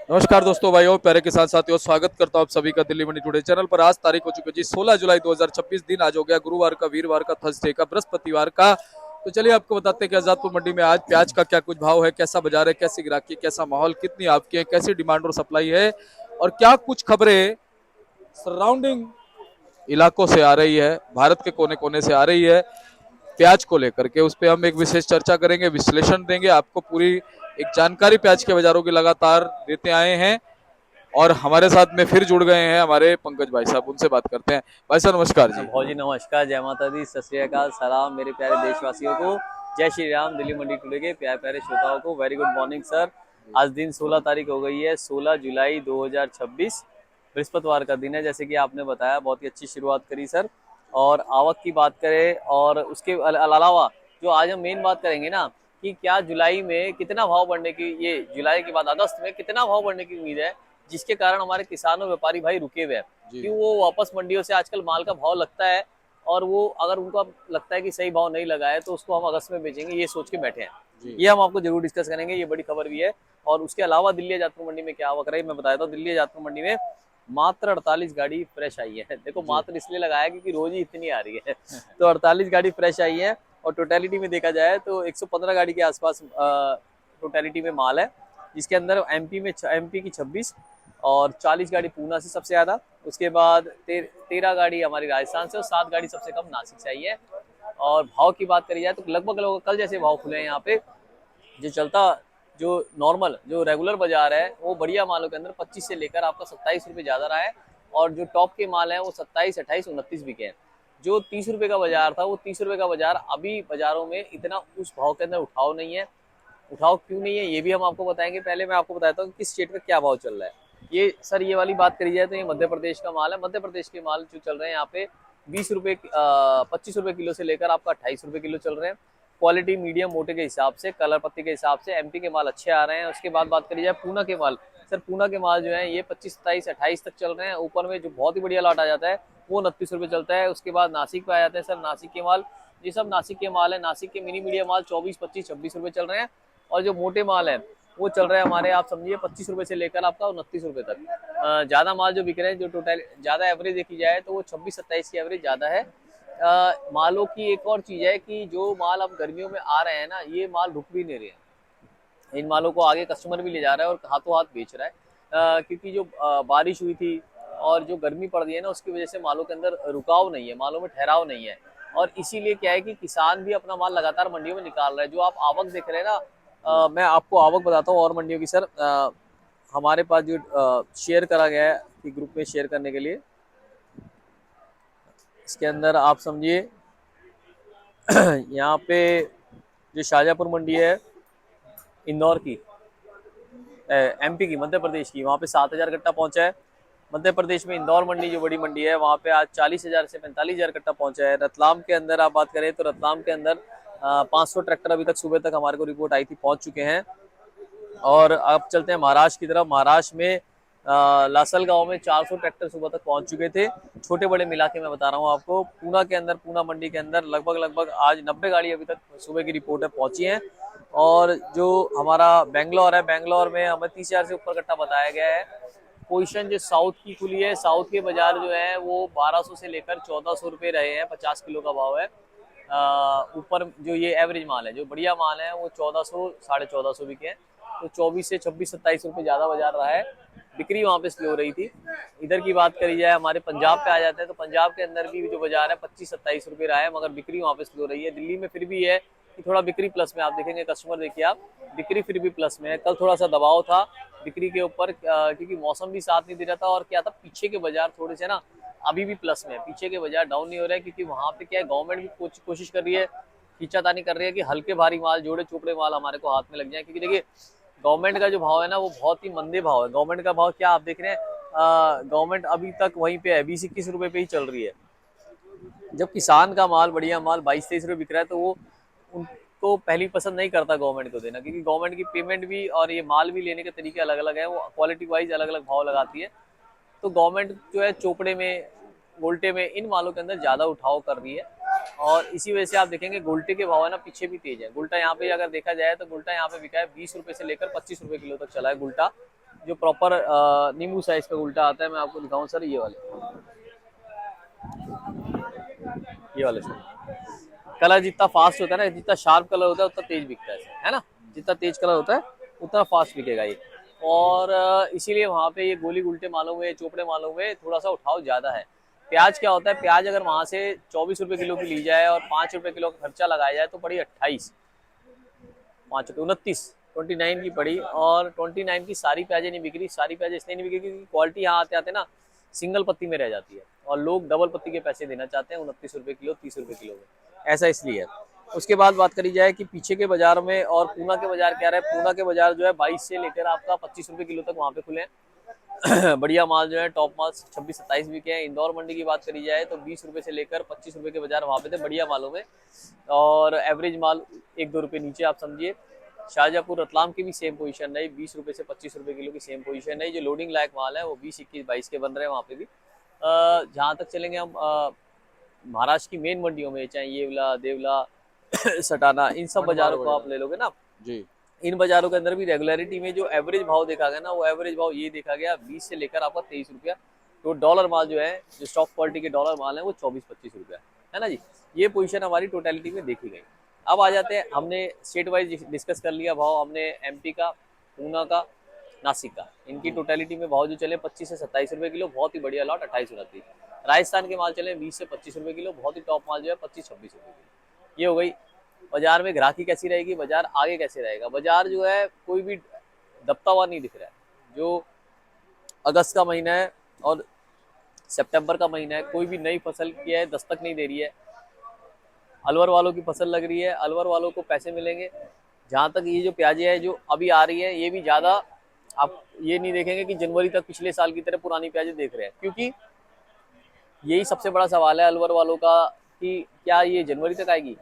नमस्कार दोस्तों, भाइयों, प्यारे किसान साथियों, स्वागत करता हूं आप सभी का दिल्ली मंडी टुडे चैनल पर। आज तारीख हो चुकी है जी 16 जुलाई 2026। दिन आज हो गया गुरुवार का, वीरवार का, थर्सडे का, बृहस्पतिवार का। तो चलिए आपको बताते हैं कि आजादपुर मंडी में आज प्याज का क्या कुछ भाव है, कैसा बाजार है, कैसी ग्राहकी, कैसा माहौल, कितनी आपकी है, कैसी डिमांड और सप्लाई है और क्या कुछ खबरें सराउंडिंग इलाकों से आ रही है, भारत के कोने कोने से आ रही है प्याज को लेकर के। उस पर हम एक विशेष चर्चा करेंगे, विश्लेषण देंगे आपको, पूरी एक जानकारी प्याज के बाजारों की लगातार देते आए हैं। और हमारे साथ में फिर जुड़ गए हैं हमारे पंकज भाई साहब, उनसे बात करते हैं। भाई साहब नमस्कार जी। भाजी नमस्कार, जय माता दी, सत श्री अकाल, सलाम मेरे प्यारे देशवासियों को। जय श्री राम। दिल्ली मंडी टुडे के प्यारे प्यारे श्रोताओं को वेरी गुड मॉर्निंग सर। आज दिन 16 तारीख हो गई है, 16 जुलाई 2026, बृहस्पतिवार का दिन है। जैसे कि आपने बताया, बहुत ही अच्छी शुरुआत करी सर। और आवक की बात करें और उसके अलावा जो आज हम मेन बात करेंगे ना, कि क्या जुलाई में कितना भाव बढ़ने की, ये जुलाई के बाद अगस्त में कितना भाव बढ़ने की उम्मीद है, जिसके कारण हमारे किसान और व्यापारी भाई रुके हुए हैं। कि वो वापस मंडियों से आजकल माल का भाव लगता है, और वो अगर उनको अब लगता है कि सही भाव नहीं लगा है तो उसको हम अगस्त में बेचेंगे, ये सोच के बैठे हैं। ये हम आपको जरूर डिस्कस करेंगे, ये बड़ी खबर भी है। और उसके अलावा दिल्ली आजादपुर मंडी में क्या आवक रही, मैं बताया था। दिल्ली आजादपुर मंडी में मात्र 48 गाड़ी फ्रेश आई है। देखो, मात्र इसलिए लगाया क्योंकि रोज ही इतनी आ रही है। तो 48 गाड़ी फ्रेश आई है। और टोटलिटी में देखा जाए तो 115 गाड़ी के आसपास टोटलिटी में माल है, जिसके अंदर एमपी की 26 और 40 गाड़ी पूना से सबसे ज्यादा। उसके बाद 13 गाड़ी हमारी राजस्थान से और 7 गाड़ी सबसे कम नासिक से आई है। और भाव की बात करी जाए तो लगभग लगभग कल जैसे भाव खुले हैं यहाँ पे। जो चलता, जो नॉर्मल, जो रेगुलर बाजार है, वो बढ़िया मालों के अंदर 25 से लेकर आपका 27 रुपये ज्यादा रहा है। और जो टॉप के माल है वो 27, 28, 29 बिके हैं। जो 30 रुपये का बाजार था, वो 30 रुपये का बाजार अभी बाजारों में इतना उस भाव के अंदर उठाव नहीं है। उठाव क्यों नहीं है ये भी हम आपको बताएंगे। पहले मैं आपको बताता हूँ किस स्टेट का क्या भाव चल रहा है। ये सर, ये वाली बात करी जाए तो ये मध्य प्रदेश का माल है। मध्य प्रदेश के माल जो चल रहे हैं यहाँ पे 20 रुपये, 25 रुपये किलो से लेकर आपका 28 रुपये किलो चल रहे हैं। क्वालिटी मीडियम मोटे के हिसाब से, कलर पत्ती के हिसाब से एमपी के माल अच्छे आ रहे हैं। उसके बाद बात करी जाए पूना के माल, सर पूना के माल जो है ये 25, 27, 28 तक चल रहे हैं। ऊपर में जो बहुत ही बढ़िया लॉट आ जाता है वो 29 रुपये चलता है। उसके बाद नासिक पे आ जाते हैं सर, नासिक के माल, ये सब नासिक के माल है। नासिक के मिनी मीडियम माल 24, 25, 26 रुपये चल रहे हैं। और जो मोटे माल है वो चल रहे हैं हमारे, आप समझिए 25 रुपये से लेकर आपका 29 रुपये तक। ज्यादा माल जो बिक रहे हैं, जो टोटल ज्यादा एवरेज देखी जाए तो वो 26, 27 की एवरेज ज्यादा है। मालों की एक और चीज है कि जो माल अब गर्मियों में आ रहे हैं ना, ये माल रुक भी नहीं रहे हैं। इन मालों को आगे कस्टमर भी ले जा रहा है और हाथों हाथ बेच रहा है। क्योंकि जो बारिश हुई थी और जो गर्मी पड़ रही है ना, उसकी वजह से मालों के अंदर रुकाव नहीं है, मालों में ठहराव नहीं है। और इसीलिए क्या है कि किसान भी अपना माल लगातार मंडियों में निकाल रहा है। जो आप आवक देख रहे हैं ना, मैं आपको आवक बताता हूँ और मंडियों की सर। हमारे पास जो शेयर करा गया है कि ग्रुप में शेयर करने के लिए, इसके अंदर आप समझिए यहाँ पे जो शाहजहाँपुर मंडी है इंदौर की, एमपी की, मध्य प्रदेश की, वहाँ पे 7,000 कट्टा पहुंचा है। मध्य प्रदेश में इंदौर मंडी जो बड़ी मंडी है, वहाँ पे आज 40,000 से 45,000 कट्टा पहुंचा है। रतलाम के अंदर आप बात करें तो रतलाम के अंदर 500 ट्रैक्टर अभी तक सुबह तक हमारे को रिपोर्ट आई थी पहुंच चुके हैं। और अब चलते हैं महाराष्ट्र की तरफ। महाराष्ट्र में लासल गांव में 400 ट्रैक्टर सुबह तक पहुंच चुके थे। छोटे बड़े मिला के मैं बता रहा हूँ आपको। पूना के अंदर, पूना मंडी के अंदर लगभग लगभग आज 90 गाड़ी अभी तक सुबह की रिपोर्ट है पहुंची है। और जो हमारा बेंगलोर है, बेंगलोर में हमें 30,000 से ऊपर कट्टा बताया गया है। पोजीशन जो साउथ की खुली है, साउथ के बाजार जो है वो 1200 से लेकर 1400 रुपये रहे हैं। 50 किलो का भाव है। ऊपर जो ये एवरेज माल है, जो बढ़िया माल है, वो 1400, 1450 बिके हैं। तो 24 से 26, 27 रुपये ज्यादा बाजार रहा है। बिक्री वहाँ पे स्लो हो रही थी। इधर की बात करी जाए, हमारे पंजाब पे आ जाते हैं तो पंजाब के अंदर भी जो बाजार है 25, 27 रुपये रहा है, मगर बिक्री वहाँ पे स्लो रही है। दिल्ली में फिर भी है कि थोड़ा बिक्री प्लस में, आप देखेंगे कस्टमर, देखिए आप, बिक्री फिर भी प्लस में है। कल थोड़ा सा दबाव था बिक्री के ऊपर, क्योंकि मौसम भी साथ नहीं दे रहा था। और क्या था, पीछे के बाजार थोड़े से ना अभी भी प्लस में है, पीछे के बाजार डाउन नहीं हो रहे हैं। क्योंकि वहाँ पे क्या है, गवर्नमेंट भी कोशिश कर रही है, खींचातानी कर रही है कि हल्के भारी माल, जोड़े चोपड़े माल हमारे को हाथ में लग जाए। क्योंकि देखिए, गवर्नमेंट का जो भाव है ना, वो बहुत ही मंदे भाव है। गवर्नमेंट का भाव क्या आप देख रहे हैं, गवर्नमेंट अभी तक वहीं पे है, 20-21 रुपए पे ही चल रही है। जब किसान का माल, बढ़िया माल 22-23 रुपये बिक रहा है, तो वो उनको पहली पसंद नहीं करता गवर्नमेंट को देना। क्योंकि गवर्नमेंट की पेमेंट भी और ये माल भी लेने के तरीके अलग अलग है, वो क्वालिटी वाइज अलग अलग भाव लगाती है। तो गवर्नमेंट जो है चोपड़े में, गोल्टे में, इन मालों के अंदर ज्यादा उठाव कर रही है। और इसी वजह से आप देखेंगे गोल्टे के भाव है ना पीछे भी तेज है। गुल्टा यहाँ पे अगर देखा जाए तो गुल्टा यहाँ पे बिका है 20 रुपए से लेकर 25 रुपए किलो तक चला है गुल्टा। जो प्रॉपर नींबू साइज का उल्टा आता है, मैं आपको दिखाऊं सर, ये वाले सर। कलर जितना फास्ट होता है ना, जितना शार्प कलर होता है उतना तेज बिकता है सर, है ना। जितना तेज कलर होता है उतना फास्ट बिकेगा ये। और इसीलिए वहाँ पे ये गोली गुलटे मालूम हुए, चोपड़े मालूम हुए, थोड़ा सा उठाव ज्यादा है। प्याज क्या होता है, प्याज अगर वहां से 24 रुपए किलो की ली जाए और 5 रुपए किलो का खर्चा लगाया जाए तो पड़ी 28, 5 रुपये 29 की पड़ी। और 29 की सारी प्याजें नहीं बिक रही। सारी प्याजें इसलिए नहीं बिक रही क्योंकि क्वालिटी यहाँ आते आते ना सिंगल पत्ती में रह जाती है, और लोग डबल पत्ती के पैसे देना चाहते हैं 29 रुपए किलो, 30 रुपए किलो में, ऐसा इसलिए है। उसके बाद बात करी जाए कि पीछे के बाजार में और पूना के बाजार क्या रहा है। पूना के बाजार जो है 22 से लेकर आपका 25 रुपए किलो तक वहाँ पे खुले हैं। बढ़िया माल जो है, टॉप माल 26-27 बिके हैं। इंदौर मंडी की बात करी जाए तो 20 रुपए से लेकर 25 रुपए के बाजार वहाँ पे थे बढ़िया मालों में, और एवरेज माल 1-2 रुपए नीचे आप समझिए। शाहजहाँपुर रतलाम की भी सेम पोजीशन रही, 20 रुपए से 25 रुपए किलो की सेम पोजीशन रही। जो लोडिंग लायक माल है वो 20, 21, 22 के बन रहे हैं वहाँ पे भी। जहाँ तक चलेंगे हम महाराष्ट्र की मेन मंडियों में, चाहे येवला, देवला, सटाना, इन सब बाजारों को आप ले लोगे ना, जी इन बाजारों के अंदर भी रेगुलरिटी में जो एवरेज भाव देखा गया ना, वो एवरेज भाव ये देखा गया 20 से लेकर आपका 23 रुपया। तो डॉलर माल जो है, जो स्टॉक क्वालिटी के डॉलर माल है, वो 24-25 रुपया है ना जी। ये पोजीशन हमारी टोटलिटी में देखी गई। अब आ जाते हैं, हमने स्टेट वाइज डिस्कस कर लिया भाव, हमने एमपी का, पूना का, नासिक का, इनकी टोटलिटी में भाव जो चले 25 से 27 रुपए किलो, बहुत ही बढ़िया लॉट 28-29। राजस्थान के माल चले 20 से 25 रुपए किलो, बहुत ही टॉप माल जो है 25-26 रुपए किलो। ये हो गई। बाजार में ग्राहकी कैसी रहेगी, बाजार आगे कैसे रहेगा। बाजार जो है कोई भी दबता हुआ नहीं दिख रहा है। जो अगस्त का महीना है और सितंबर का महीना है, कोई भी नई फसल की है दस्तक नहीं दे रही है। अलवर वालों की फसल लग रही है, अलवर वालों को पैसे मिलेंगे। जहाँ तक ये जो प्याजें है जो अभी आ रही है, ये भी ज़्यादा आप ये नहीं देखेंगे कि जनवरी तक पिछले साल की तरह पुरानी प्याजें देख रहे हैं, क्योंकि यही सबसे बड़ा सवाल है अलवर वालों का कि क्या ये जनवरी तक आएगी।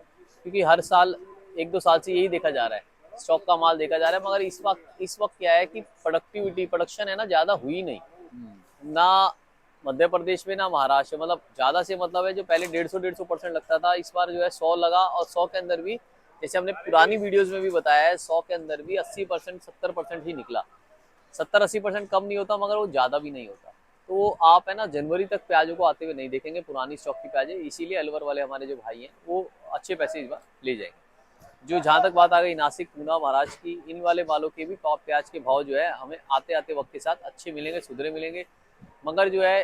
क्योंकि हर साल 1-2 साल से यही देखा जा रहा है, स्टॉक का माल देखा जा रहा है। मगर इस वक्त क्या है कि प्रोडक्शन है ना, ज़्यादा हुई नहीं ना मध्य प्रदेश में ना महाराष्ट्र। मतलब ज़्यादा से मतलब है, जो पहले 150-150% लगता था, इस बार जो है 100 लगा। और 100 के अंदर भी, जैसे हमने पुरानी वीडियोस में भी बताया है, 100 के अंदर भी 80%, 70% ही निकला। 70-80% कम नहीं होता, मगर वो ज़्यादा भी नहीं होता। तो आप है ना जनवरी तक प्याजों को आते हुए नहीं देखेंगे, पुरानी स्टॉक की प्याजें। इसीलिए अलवर वाले हमारे जो भाई हैं वो अच्छे पैसे इस बार ले जाएंगे। जो जहाँ तक बात आ गई नासिक, पूना, महाराष्ट्र की, इन वाले मालों के भी टॉप प्याज के भाव जो है हमें आते आते वक्त के साथ अच्छे मिलेंगे, सुधरे मिलेंगे। मगर जो है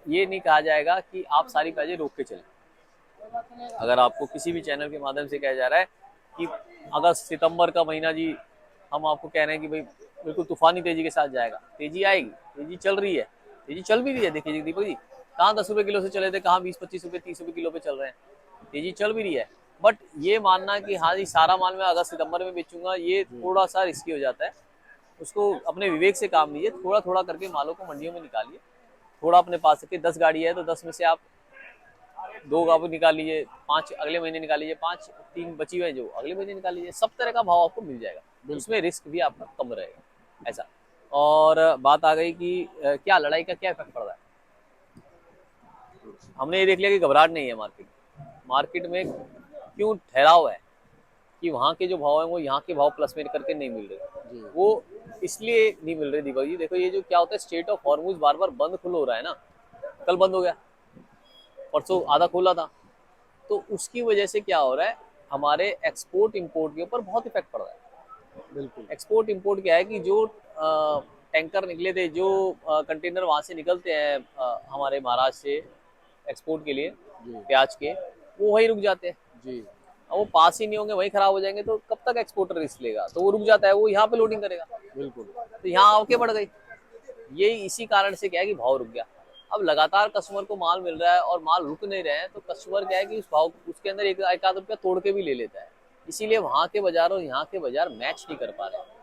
ये नहीं कहा जाएगा कि आप सारी प्याजें रोक के चलें। अगर आपको किसी भी चैनल के माध्यम से कहा जा रहा है कि अगस्त सितंबर का महीना जी, हम आपको कह रहे हैं कि भाई बिल्कुल तूफानी तेजी के साथ जाएगा, तेजी आएगी, तेजी चल रही है, तेजी चल भी रही है। देखिए दीपक जी, कहाँ 10 रुपए किलो से चले थे, कहाँ 20-25 रुपए 30 रुपए किलो पे चल रहे हैं, तेजी चल भी रही है। बट ये मानना कि हाँ जी सारा माल मैं अगस्त सितंबर में बेचूंगा, ये थोड़ा सा रिस्की हो जाता है। उसको अपने विवेक से काम लीजिए, थोड़ा थोड़ा करके मालों को मंडियों में निकालिए। थोड़ा अपने पास रखिए, 10 गाड़ी है तो 10 में से आप 2 आप निकाल लीजिए, 5 अगले महीने निकाल लीजिए, 5 3 बची हुए जो अगले महीने निकाल लीजिए। सब तरह का भाव आपको मिल जाएगा, उसमें रिस्क भी आपका कम रहेगा, ऐसा। और बात आ गई कि क्या लड़ाई का क्या इफेक्ट पड़ रहा है। हमने ये देख लिया कि घबराहट नहीं है मार्केट में। क्यों ठहराव है कि वहाँ के जो भाव है वो यहाँ के भाव प्लस में करके नहीं मिल रहे। वो इसलिए नहीं मिल रहे दीपक जी, देखो ये जो क्या होता है, स्टेट ऑफ हॉर्मुज बार बार बंद खुल हो रहा है ना। कल बंद हो गया, परसों आधा खोला था, तो उसकी वजह से क्या हो रहा है, हमारे एक्सपोर्ट इंपोर्ट के ऊपर बहुत इफेक्ट पड़ रहा है। बिल्कुल एक्सपोर्ट इंपोर्ट क्या है कि जो टैंकर निकले थे, जो कंटेनर वहां से निकलते हैं हमारे महाराष्ट्र से एक्सपोर्ट के लिए जी प्याज के, वो वहीं रुक जाते हैं। जी अब वो पास ही नहीं होंगे, वहीं खराब हो जाएंगे, तो कब तक एक्सपोर्टर रिस्क लेगा। तो वो रुक जाता है, वो यहाँ पे लोडिंग करेगा, बिल्कुल तो यहाँ आके बढ़ गई। ये इसी कारण से क्या है कि भाव रुक गया। अब लगातार कस्टमर को माल मिल रहा है और माल रुक नहीं रहे हैं, तो कस्टमर क्या है कि उस भाव उसके अंदर एक आध रुपया तोड़ के भी ले लेता है। इसीलिए वहां के बाजार और यहाँ के बाजार मैच नहीं कर पा रहे।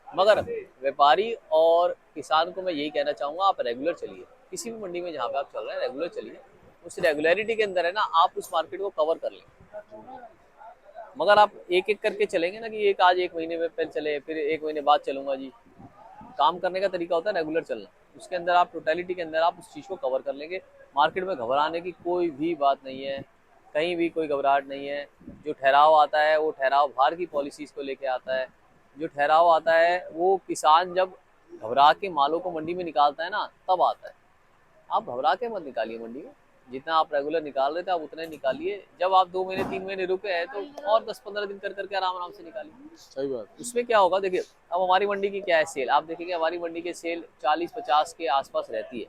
मगर व्यापारी और किसान को मैं यही कहना चाहूंगा, आप रेगुलर चलिए, किसी भी मंडी में जहाँ पे आप चल रहे हैं रेगुलर चलिए। उस रेगुलरिटी के अंदर है ना, आप उस मार्केट को कवर कर लें। मगर आप एक एक करके चलेंगे ना कि एक आज 1 महीने में फिर चले, फिर 1 महीने बाद चलूंगा जी, काम करने का तरीका होता है रेगुलर चलना। उसके अंदर आप टोटलिटी के अंदर आप उस चीज़ को कवर कर लेंगे। मार्केट में घबराने की कोई भी बात नहीं है, कहीं भी कोई घबराहट नहीं है। जो ठहराव आता है वो ठहराव बाहर की पॉलिसीज़ को लेके आता है। जो ठहराव आता है वो किसान जब घबरा के मालों को मंडी में निकालता है ना, तब आता है। आप घबरा के मत निकालिए मंडी में, जितना आप रेगुलर निकाल रहे थे आप उतना ही निकालिए। जब आप 2 महीने 3 महीने रुके हैं तो और 10-15 दिन कर करके आराम आराम से निकालिए। सही बात। उसमें क्या होगा देखिए, अब हमारी मंडी की क्या है सेल, आप देखेंगे हमारी मंडी की सेल 40-50 के आसपास रहती है।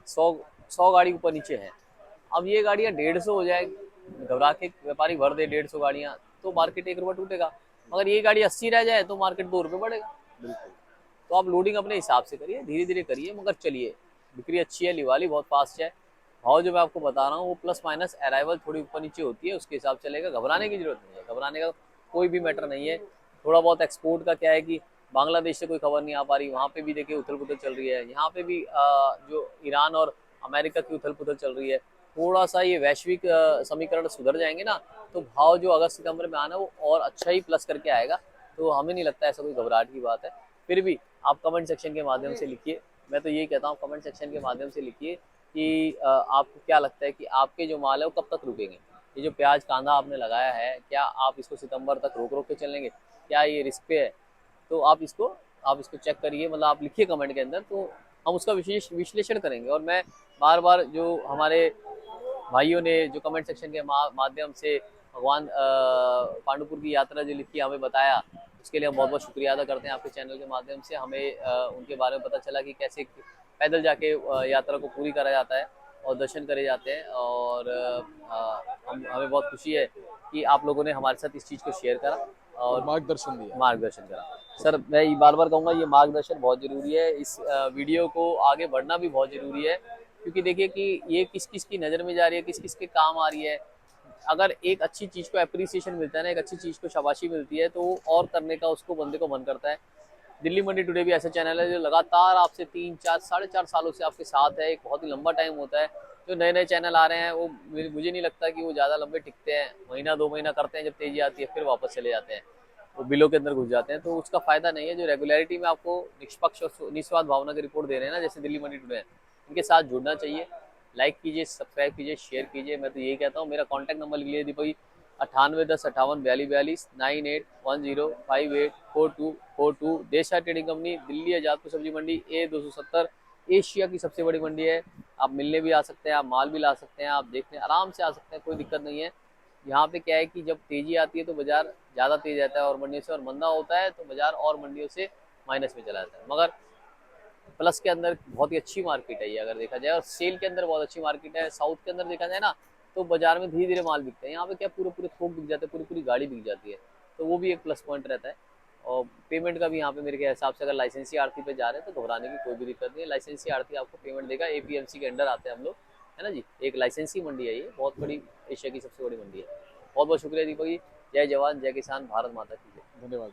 100 गाड़ी ऊपर नीचे है। अब ये गाड़ियाँ 150 हो जाए, घबरा के व्यापारी भर दे 150 गाड़ियाँ, तो मार्केट 1 रुपये टूटेगा। मगर ये गाड़ी 80 रह जाए तो मार्केट 2 रुपये बढ़ेगा। बिल्कुल। तो आप लोडिंग अपने हिसाब से करिए, धीरे धीरे करिए, मगर चलिए। बिक्री अच्छी है, लिवाली बहुत फास्ट है। भाव जो मैं आपको बता रहा हूँ वो प्लस माइनस अराइवल थोड़ी ऊपर नीचे होती है, उसके हिसाब से चलेगा। घबराने की जरूरत नहीं है, घबराने का कोई भी मैटर नहीं है। थोड़ा बहुत एक्सपोर्ट का क्या है कि बांग्लादेश से कोई खबर नहीं आ पा रही, वहाँ पे भी देखिए उथल पुथल चल रही है। यहाँ पे भी जो ईरान और अमेरिका की उथल पुथल चल रही है। थोड़ा सा ये वैश्विक समीकरण सुधर जाएंगे ना, तो भाव जो अगस्त सितंबर में आना वो और अच्छा ही प्लस करके आएगा। तो हमें नहीं लगता ऐसा कोई घबराहट की बात है। फिर भी आप कमेंट सेक्शन के माध्यम से लिखिए। मैं तो यही कहता हूँ, कमेंट सेक्शन के माध्यम से लिखिए कि आपको क्या लगता है कि आपके जो माल है वो कब तक रुकेंगे। ये जो प्याज कांदा आपने लगाया है, क्या आप इसको सितंबर तक रोक रोक के चलेंगे, क्या ये रिस्क पे है? तो आप इसको चेक करिए, मतलब आप लिखिए कमेंट के अंदर, तो हम उसका विशेष विश्लेषण करेंगे। और मैं बार बार जो हमारे भाइयों ने जो कमेंट सेक्शन के माध्यम से भगवान पांडुपुर की यात्रा जो लिखी हमें बताया, उसके लिए हम बहुत बहुत शुक्रिया अदा करते हैं। आपके चैनल के माध्यम से हमें उनके बारे में पता चला कि कैसे पैदल जाके यात्रा को पूरी करा जाता है और दर्शन करे जाते हैं। और हमें बहुत खुशी है कि आप लोगों ने हमारे साथ इस चीज़ को शेयर करा और मार्गदर्शन दिया। मार्गदर्शन करा। सर मैं बार बार कहूँगा, ये मार्गदर्शन बहुत ज़रूरी है। इस वीडियो को आगे बढ़ना भी बहुत ज़रूरी है, क्योंकि देखिए कि ये किस किस की नज़र में जा रही है, किस किस के काम आ रही है। अगर एक अच्छी चीज़ को अप्रिसिएशन मिलता है ना, एक अच्छी चीज़ को शाबाशी मिलती है, तो और करने का उसको बंदे को मन करता है। दिल्ली मंडी टुडे भी ऐसा चैनल है जो लगातार आपसे 3-4 साढ़े 4 सालों से आपके साथ है। एक बहुत ही लंबा टाइम होता है। जो नए नए चैनल आ रहे हैं वो मुझे नहीं लगता कि वो ज़्यादा लंबे टिकते हैं। महीना 2 महीना करते हैं, जब तेजी आती है फिर वापस चले जाते हैं, वो बिलों के अंदर घुस जाते हैं। तो उसका फायदा नहीं है। जो रेगुलरिटी में आपको निष्पक्ष और निस्वार्थ भावना की रिपोर्ट दे रहे हैं ना, जैसे दिल्ली मंडी टुडे है, इनके साथ जुड़ना चाहिए। लाइक कीजिए, सब्सक्राइब कीजिए, शेयर कीजिए। मैं तो यही कहता हूँ। मेरा कॉन्टैक्ट नंबर लिख लीजिए दीपक जी, 9810584242 9810584242। देशा ट्रेडिंग कंपनी, दिल्ली आजादपुर सब्जी मंडी A270, एशिया की सबसे बड़ी मंडी है। आप मिलने भी आ सकते हैं, आप माल भी ला सकते हैं, आप देखने आराम से आ सकते हैं, कोई दिक्कत नहीं है। यहाँ पे क्या है कि जब तेजी आती है तो बाजार ज़्यादा तेज रहता है और मंडियों से, और मंदा होता है तो बाजार और मंडियों से माइनस में चला जाता है। मगर प्लस के अंदर बहुत ही अच्छी मार्केट है ये, अगर देखा जाए। और सेल के अंदर बहुत अच्छी मार्केट है। साउथ के अंदर देखा जाए ना, तो बाजार में धीरे धीरे माल बिकता है। यहाँ पे क्या पूरे पूरे थोक बिक जाते हैं, पूरी पूरी गाड़ी बिक जाती है। तो वो भी एक प्लस पॉइंट रहता है। और पेमेंट का भी यहाँ पे मेरे के हिसाब से, अगर लाइसेंसी आड़ती पे जा रहे हैं तो घबराने की कोई भी दिक्कत नहीं है। लाइसेंसी आड़ती आपको पेमेंट देगा। APMC के अंडर आते हैं हम लोग, है ना जी। एक लाइसेंसी मंडी है ये, बहुत बड़ी, एशिया की सबसे बड़ी मंडी है। बहुत बहुत शुक्रिया दीपक जी। जय जवान जय किसान, भारत माता की जय। धन्यवाद।